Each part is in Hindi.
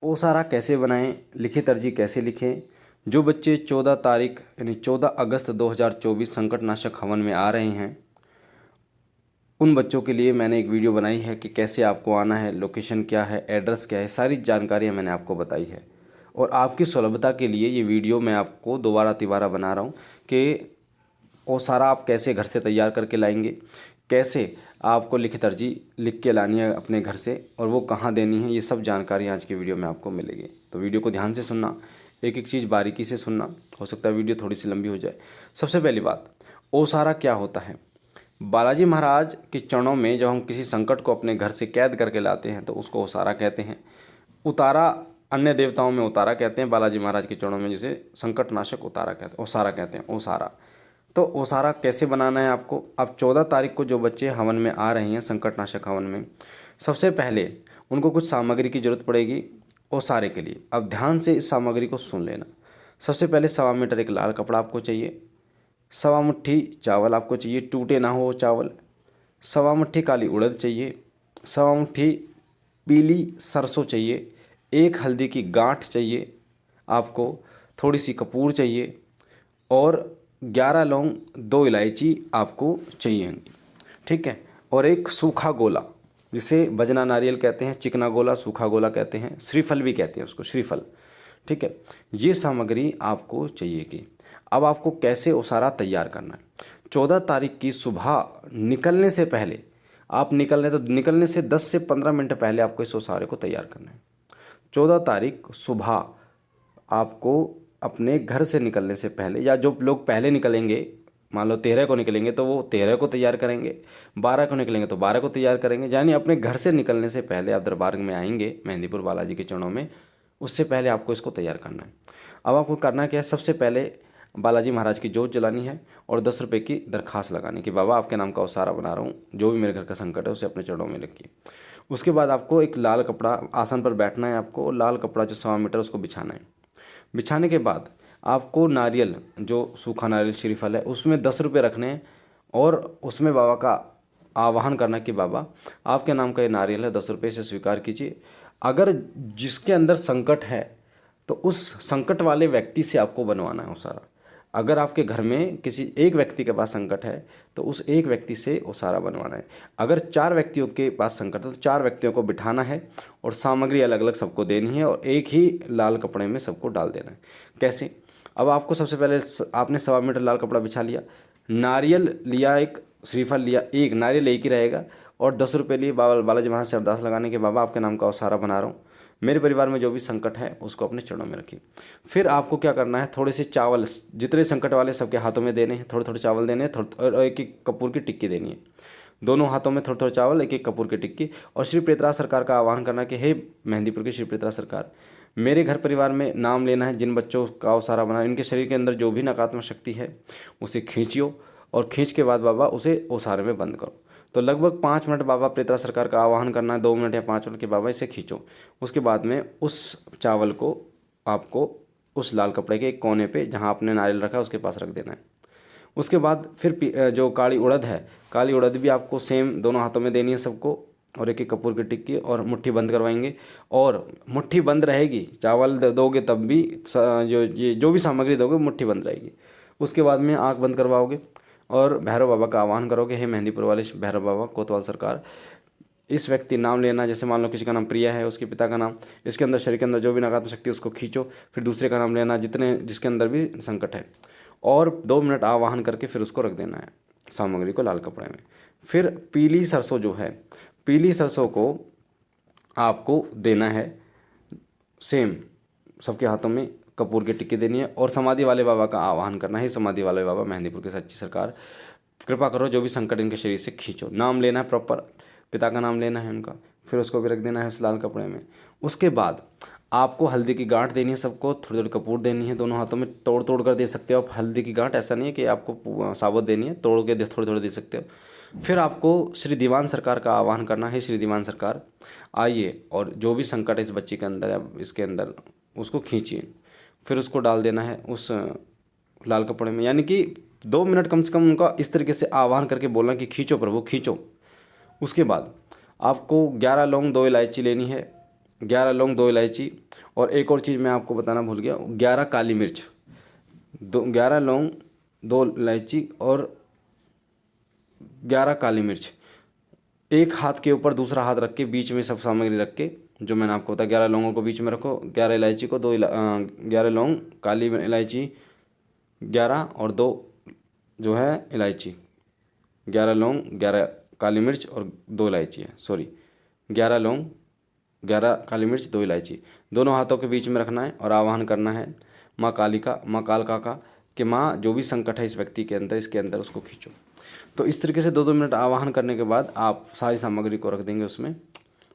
ओसारा कैसे बनाएं, लिखित अर्जी कैसे लिखें। जो बच्चे 14 तारीख यानी 14 अगस्त 2024 संकटनाशक हवन में आ रहे हैं, उन बच्चों के लिए मैंने एक वीडियो बनाई है कि कैसे आपको आना है, लोकेशन क्या है, एड्रेस क्या है, सारी जानकारियाँ मैंने आपको बताई है। और आपकी सुलभता के लिए ये वीडियो मैं आपको दोबारा तिबारा बना रहा हूँ कि ओसारा आप कैसे घर से तैयार करके लाएंगे, कैसे आपको लिखित अर्जी लिख के लानी है अपने घर से और वो कहाँ देनी है, ये सब जानकारी आज की वीडियो में आपको मिलेगी। तो वीडियो को ध्यान से सुनना, एक एक चीज़ बारीकी से सुनना, हो सकता है वीडियो थोड़ी सी लंबी हो जाए। सबसे पहली बात, ओसारा क्या होता है। बालाजी महाराज के चरणों में जब हम किसी संकट को अपने घर से कैद करके लाते हैं तो उसको ओसारा कहते हैं। उतारा अन्य देवताओं में उतारा कहते हैं, बालाजी महाराज के चरणों में जिसे संकटनाशक उतारा कहते हैं, ओसारा कहते हैं, ओसारा। तो ओसारा कैसे बनाना है आपको। अब 14 तारीख को जो बच्चे हवन में आ रहे हैं संकटनाशक हवन में, सबसे पहले उनको कुछ सामग्री की जरूरत पड़ेगी ओसारे के लिए। अब ध्यान से इस सामग्री को सुन लेना। सबसे पहले 1.25 मीटर एक लाल कपड़ा आपको चाहिए, 1.25 मुट्ठी चावल आपको चाहिए, टूटे ना हो चावल, 1.25 मुट्ठी काली उड़द चाहिए, 1.25 मुट्ठी पीली सरसों चाहिए, 1 हल्दी की गांठ चाहिए आपको, थोड़ी सी कपूर चाहिए और 11 लौंग, 2 इलायची आपको चाहिए, ठीक है। और एक सूखा गोला, जिसे बजना नारियल कहते हैं, चिकना गोला, सूखा गोला कहते हैं, श्रीफल भी कहते हैं उसको, श्रीफल, ठीक है। ये सामग्री आपको चाहिएगी। अब आपको कैसे ओसारा तैयार करना है। 14 तारीख की सुबह निकलने से पहले, आप निकलने से 10 से 15 मिनट पहले आपको इस ओसारे को तैयार करना है। 14 तारीख सुबह आपको अपने घर से निकलने से पहले, या जो लोग पहले निकलेंगे, मान लो 13 को निकलेंगे तो वो 13 को तैयार करेंगे, 12 को निकलेंगे तो 12 को तैयार करेंगे, यानी अपने घर से निकलने से पहले आप दरबार में आएंगे मेहंदीपुर बालाजी के चरणों में, उससे पहले आपको इसको तैयार करना है। अब आपको करना क्या है, सबसे पहले बालाजी महाराज की जोत जलानी है और 10 रुपये की दरखास्त लगानी कि बाबा आपके नाम का ओसारा बना रहा हूँ, जो भी मेरे घर का संकट है उसे अपने चरणों में रखिए। उसके बाद आपको एक लाल कपड़ा, आसन पर बैठना है आपको, लाल कपड़ा जो 1.25 मीटर उसको बिछाना है। बिछाने के बाद आपको नारियल, जो सूखा नारियल श्रीफल है, उसमें 10 रुपये रखने हैं और उसमें बाबा का आवाहन करना कि बाबा आपके नाम का ये नारियल है, 10 रुपये से स्वीकार कीजिए। अगर जिसके अंदर संकट है तो उस संकट वाले व्यक्ति से आपको बनवाना है ओसारा। अगर आपके घर में किसी एक व्यक्ति के पास संकट है तो उस एक व्यक्ति से ओसारा बनवाना है। अगर 4 व्यक्तियों के पास संकट है तो 4 व्यक्तियों को बिठाना है और सामग्री अलग अलग सबको देनी है और एक ही लाल कपड़े में सबको डाल देना है। कैसे। अब आपको सबसे पहले आपने 1.25 मीटर लाल कपड़ा बिछा लिया, नारियल लिया, एक श्रीफल लिया, एक नारियल एक ही रहेगा, और 10 रुपये लिए बालाजी महाराज से अरदास लगाने के बाबा आपके नाम का ओसारा बना रहा हूँ, मेरे परिवार में जो भी संकट है उसको अपने चरणों में रखिए। फिर आपको क्या करना है, थोड़े से चावल, जितने संकट वाले सबके हाथों में देने हैं, थोड़े थोड़े चावल देने हैं, और एक एक कपूर की टिक्की देनी है। दोनों हाथों में थोड़े थोड़े चावल, एक एक कपूर की टिक्की, और श्री प्रेतरा सरकार का आह्वान करना कि हे मेहंदीपुर की श्री प्रेतरा सरकार, मेरे घर परिवार में नाम लेना है जिन बच्चों का ओसारा बना, इनके शरीर के अंदर जो भी नकारात्मक शक्ति है उसे खींचियो और खींच के बाद बाबा उसे ओसारे में बंद करो। तो लगभग 5 मिनट बाबा प्रेतरा सरकार का आवाहन करना है, 2 मिनट या 5 मिनट के बाबा इसे खींचो। उसके बाद में उस चावल को आपको उस लाल कपड़े के एक कोने पे जहाँ आपने नारियल रखा है उसके पास रख देना है। उसके बाद फिर जो काली उड़द है, काली उड़द भी आपको सेम दोनों हाथों में देनी है सबको, और एक एक कपूर की टिक्की, और मुट्ठी बंद करवाएंगे। और मुट्ठी बंद रहेगी, चावल दोगे तब भी जो भी सामग्री दोगे मुट्ठी बंद रहेगी। उसके बाद में आँख बंद करवाओगे और भैरव बाबा का आह्वान करोगे, हे मेहंदीपुर वाले भैरव बाबा कोतवाल सरकार, इस व्यक्ति नाम लेना, जैसे मान लो किसी का नाम प्रिया है, उसके पिता का नाम, इसके अंदर शरीर के अंदर जो भी नकारात्मक शक्ति उसको खींचो। फिर दूसरे का नाम लेना, जिसके अंदर भी संकट है, और 2 मिनट आवाहन करके फिर उसको रख देना है सामग्री को लाल कपड़े में। फिर पीली सरसों जो है, पीली सरसों को आपको देना है सेम, सबके हाथों में कपूर की टिक्की देनी है और समाधि वाले बाबा का आह्वान करना है, समाधि वाले बाबा मेहंदीपुर की सच्ची सरकार, कृपा करो जो भी संकट इनके शरीर से खींचो। नाम लेना है प्रॉपर, पिता का नाम लेना है उनका, फिर उसको भी रख देना है उस लाल कपड़े में। उसके बाद आपको हल्दी की गांठ देनी है सबको, थोड़ी थोड़ी कपूर देनी है, दोनों हाथों में तोड़ तोड़ कर दे सकते हो आप हल्दी की गांठ, ऐसा नहीं है कि आपको साबुत देनी है, तोड़ के थोड़ी थोड़ी दे सकते हो। फिर आपको श्री दीवान सरकार का आह्वान करना है, श्री दीवान सरकार आइए और जो भी संकट है इस बच्ची के अंदर या इसके अंदर उसको खींचिए। फिर उसको डाल देना है उस लाल कपड़े में, यानी कि 2 मिनट कम से कम उनका इस तरीके से आह्वान करके बोलना कि खींचो प्रभु खींचो। उसके बाद आपको 11 लौंग 2 इलायची लेनी है, 11 लौंग 2 इलायची, और एक और चीज़ मैं आपको बताना भूल गया, 11 काली मिर्च, 11 लौंग, 2 इलायची और 11 काली मिर्च, एक हाथ के ऊपर दूसरा हाथ रख के बीच में सब सामग्री रख के, जो मैंने आपको बताया 11 लौंगों को बीच में रखो, 11 इलायची को 11 लौंग, काली इलायची 11 और 2 जो है इलायची, 11 लौंग, 11 काली मिर्च और 2 इलायची है, सॉरी 11 लौंग, 11 काली मिर्च, 2 इलायची, दोनों हाथों के बीच में रखना है और आवाहन करना है माँ कालिका, माँ कालका का, कि माँ जो भी संकट है इस व्यक्ति के अंदर, इसके अंदर उसको खींचो। तो इस तरीके से 2-2 मिनट आवाहन करने के बाद आप सारी सामग्री को रख देंगे उसमें,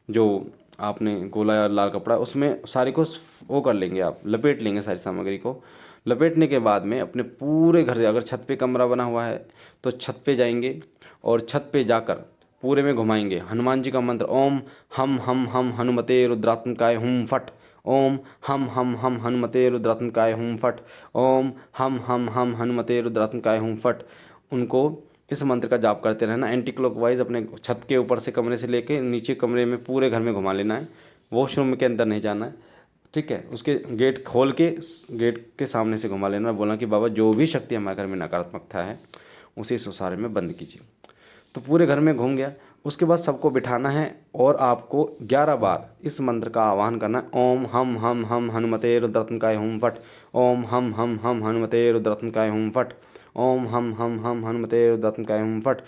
जो आपने गोला या लाल कपड़ा उसमें सारी को वो कर लेंगे, आप लपेट लेंगे सारी सामग्री को। लपेटने के बाद में अपने पूरे घर, अगर छत पे कमरा बना हुआ है तो छत पे जाएंगे और छत पे जाकर पूरे में घुमाएंगे हनुमान जी का मंत्र, ओम हम हनुमते रुद्रात्मकाय हुम फट, ओम हम हनुमते रुद्रात्मकाय हुम फट, ओम हम हनुमते रुद्रात्मकाय हुम फट। उनको इस मंत्र का जाप करते रहना, एंटी क्लॉकवाइज अपने छत के ऊपर से कमरे से लेके नीचे कमरे में पूरे घर में घुमा लेना है, वॉशरूम के अंदर नहीं जाना है, ठीक है। उसके गेट खोल के गेट के सामने से घुमा लेना, बोलना कि बाबा जो भी शक्ति हमारे घर में नकारात्मकता है उसे इस उसारे में बंद कीजिए। तो पूरे घर में घूम गया। उसके बाद सबको बिठाना है और आपको 11 बार इस मंत्र का आह्वान करना है, ओम हम हनुमते रुद्रात्मकाय हुम फट, ओम हम हनुमते रुद्रात्मकाय हुम फट, ओम हम हनुमते रुद्रात्मकाय हुम फट।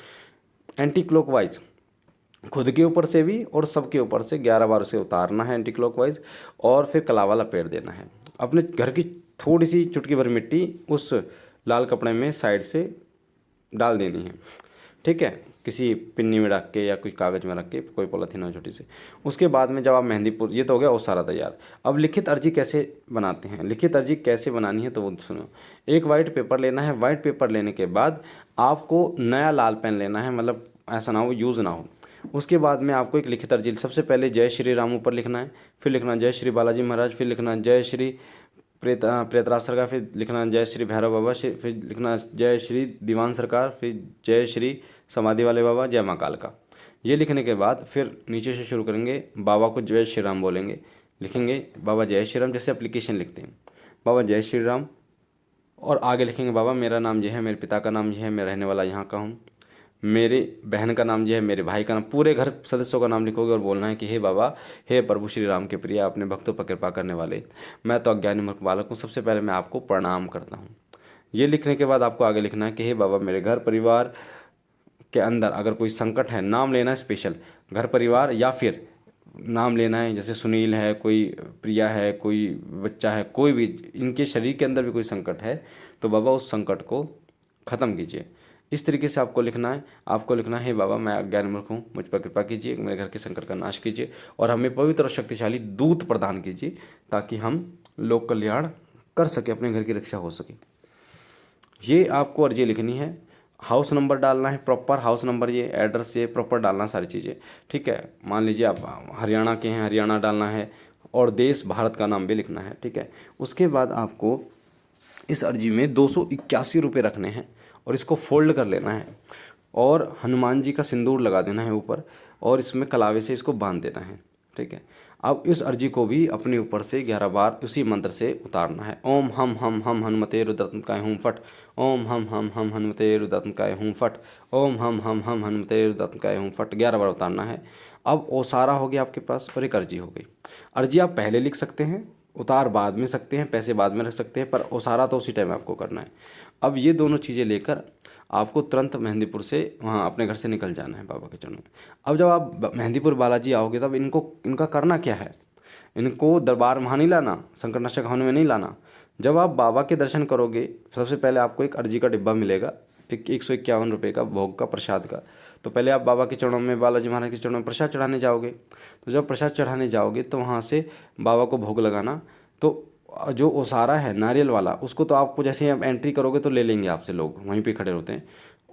एंटी क्लॉकवाइज खुद के ऊपर से भी और सबके ऊपर से 11 बार उसे उतारना है एंटी क्लॉकवाइज, और फिर कलावा लपेट देना है। अपने घर की थोड़ी सी चुटकी भर मिट्टी उस लाल कपड़े में साइड से डाल देनी है, ठीक है, किसी पिन्नी में रख के या कोई कागज़ में रख के, कोई पॉलीथीन हो छोटी सी। उसके बाद में जब आप मेहंदीपुर, ये तो हो गया और सारा तैयार। अब लिखित अर्जी कैसे बनाते हैं, लिखित अर्जी कैसे बनानी है तो वो सुनो। एक वाइट पेपर लेना है, वाइट पेपर लेने के बाद आपको नया लाल पेन लेना है, मतलब ऐसा ना हो यूज़ ना हो। उसके बाद में आपको एक लिखित अर्जी, सबसे पहले जय श्री राम ऊपर लिखना है, फिर लिखना जय श्री बालाजी महाराज, फिर लिखना जय श्री प्रेतराज सरकार, फिर लिखना जय श्री भैरव बाबा, फिर लिखना जय श्री दीवान सरकार, फिर जय श्री समाधि वाले बाबा, जय माँ काल का। ये लिखने के बाद फिर नीचे से शुरू करेंगे, बाबा को जय श्री राम बोलेंगे, लिखेंगे बाबा जय श्री राम, जैसे एप्लीकेशन लिखते हैं बाबा जय श्री राम, और आगे लिखेंगे बाबा मेरा नाम ये है, मेरे पिता का नाम ये है, मैं रहने वाला यहाँ का हूँ, मेरे बहन का नाम ये है, मेरे भाई का नाम, पूरे घर सदस्यों का नाम लिखोगे और बोलना है कि हे बाबा, हे प्रभु श्री राम के प्रिय, अपने भक्तों पर कृपा करने वाले, मैं तो अज्ञानी मूर्ख बालक हूँ, सबसे पहले मैं आपको प्रणाम करता हूँ। ये लिखने के बाद आपको आगे लिखना है कि हे बाबा, मेरे घर परिवार के अंदर अगर कोई संकट है, नाम लेना है स्पेशल, घर परिवार या फिर नाम लेना है, जैसे सुनील है, कोई प्रिया है, कोई बच्चा है, कोई भी इनके शरीर के अंदर भी कोई संकट है तो बाबा उस संकट को ख़त्म कीजिए। इस तरीके से आपको लिखना है। आपको लिखना है, बाबा मैं अज्ञानी मूर्ख हूँ, मुझ पर कृपा कीजिए, मेरे घर के संकट का नाश कीजिए और हमें पवित्र और शक्तिशाली दूत प्रदान कीजिए ताकि हम लोक कल्याण कर सके, अपने घर की रक्षा हो सके। ये आपको अर्जी लिखनी है। हाउस नंबर डालना है, प्रॉपर हाउस नंबर, ये एड्रेस ये प्रॉपर डालना, सारी चीज़ें, ठीक है। मान लीजिए आप हरियाणा के हैं, हरियाणा डालना है, और देश भारत का नाम भी लिखना है, ठीक है। उसके बाद आपको इस अर्जी में 281 रुपये रखने हैं और इसको फोल्ड कर लेना है और हनुमान जी का सिंदूर लगा देना है ऊपर, और इसमें कलावे से इसको बांध देना है, ठीक है। अब इस अर्जी को भी अपने ऊपर से 11 बार उसी मंत्र से उतारना है, ओम हम हनुमते रुद्रात्मकाय हुम फट, ओम हम हनुमते रुद्रात्मकाय हुम फट, ओम हम हनुमते रुद्रात्मकाय हुम फट, 11 बार उतारना है। अब ओसारा हो गया आपके पास और एक अर्जी हो गई। अर्जी आप पहले लिख सकते हैं, उतार बाद में सकते हैं, पैसे बाद में रख सकते हैं, पर ओसारा तो उसी टाइम आपको करना है। अब ये दोनों चीज़ें लेकर आपको तुरंत मेहंदीपुर से वहाँ अपने घर से निकल जाना है बाबा के चरणों में। अब जब आप मेहंदीपुर बालाजी आओगे तब इनका करना क्या है, इनको दरबार वहाँ नहीं लाना, संकटनाशक हवन में नहीं लाना। जब आप बाबा के दर्शन करोगे सबसे पहले आपको एक अर्जी का डिब्बा मिलेगा, 151 रुपये का भोग का, प्रसाद का। तो पहले आप बाबा के चरणों में, बालाजी महाराज के चरणों में प्रसाद चढ़ाने जाओगे। तो जब प्रसाद चढ़ाने जाओगे तो वहाँ से बाबा को भोग लगाना। तो जो ओसारा है नारियल वाला, उसको तो आपको जैसे आप एंट्री करोगे तो ले लेंगे आपसे, लोग वहीं पे खड़े होते हैं।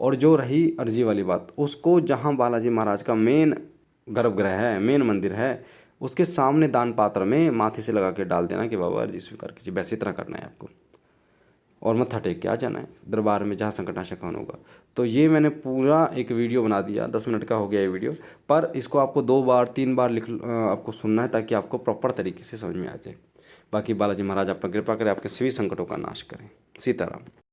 और जो रही अर्जी वाली बात, उसको जहाँ बालाजी महाराज का मेन गर्भगृह है, मेन मंदिर है, उसके सामने दान पात्र में माथे से लगा के डाल देना कि बाबा अर्जी स्वीकार कीजिए। वैसे इतना करना है आपको और मत्था टेक के आ जाना है दरबार में जहाँ संकटनाशक हवन होगा। तो ये मैंने पूरा एक वीडियो बना दिया, 10 मिनट का हो गया ये वीडियो, पर इसको आपको 2 बार 3 बार आपको सुनना है ताकि आपको प्रॉपर तरीके से समझ में आ जाए। बाकी बालाजी महाराज आप पर कृपा करें, आपके सभी संकटों का नाश करें। सीताराम।